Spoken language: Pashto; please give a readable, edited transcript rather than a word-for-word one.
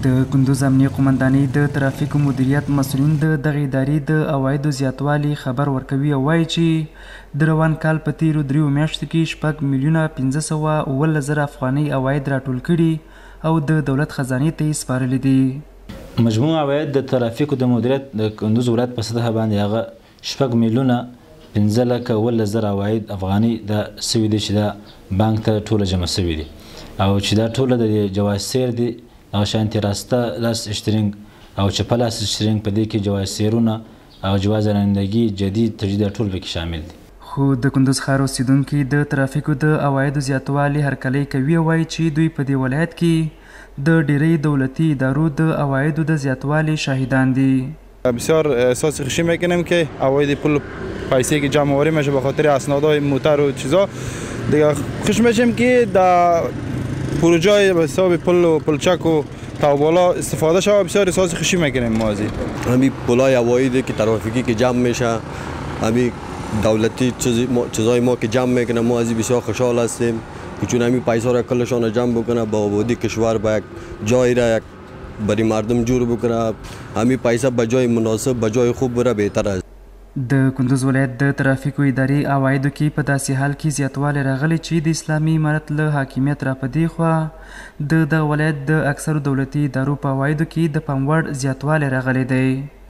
د کندوز امنیه قومندانۍ د ترافیکو مدیریت مسؤلین د دغې ادارې د عوایدو زیاتوالي خبر ورکوي او وایي چې د روان کال په تیرو 3 میاشتو کې 6,517,000 افغانۍ عواید راټول کړي او د دولت خزانې ته یې سپارلي دي. مجموع عواید د ترافیکو د مدیریت د کندوز ولایت په سطحه باندې هغه 6,15,000 عواید افغاني دا سوي دي چې دا بانک ته ټوله جمع سوي دي او چې دا ټوله د جواز سیر دي او شانتي راسته لاس اشترینګ او چپه لاس اشترینګ په دې کې جواز سیرونه او جواز رانندګي جدید تجدید ټول پکې شامل دي. خو د کندوز ښار اوسیدونکي د ترافیکو د عوایدو زیاتوالي هرکلی کوي او وایي چې دوی په دې ولایت کې د ډیری دولتي ادارو د عوایدو د زیاتوالي شاهدان دي. بسیار احساس خوشی میکنیم که عواید پول پیسه که جمع آوری میشه به خاطر اسنادهای موتر و چیزا دیگه خوش میشیم که در پروژه به حساب پل و پلچک و تاوبالا استفاده شود. بسیار احساس خوشی میکنیم ما از این همین پلای عوایدی که ترافیکی که جمع میشه همین دولتی چیزای ما که جمع میکنه ما از این بسیار خوشحال هستیم که چون همین پیسه را کلشان جمع بکنه با آبادی کشور به یک جای را یک برای مردم جور بکنه همین پیسه به جای مناسب به جای خوب بره بهتر است. د کندوز ولایت د ترافیکو ادارې عوایدو کې په داسې حال کې زیاتوالی راغلی چې د اسلامي امارت له حاکمیت را په دې خوا د دغه ولایت د اکثرو دولتي ادارو په عوایدو کې د پام وړ زیاتوالی راغلی دی.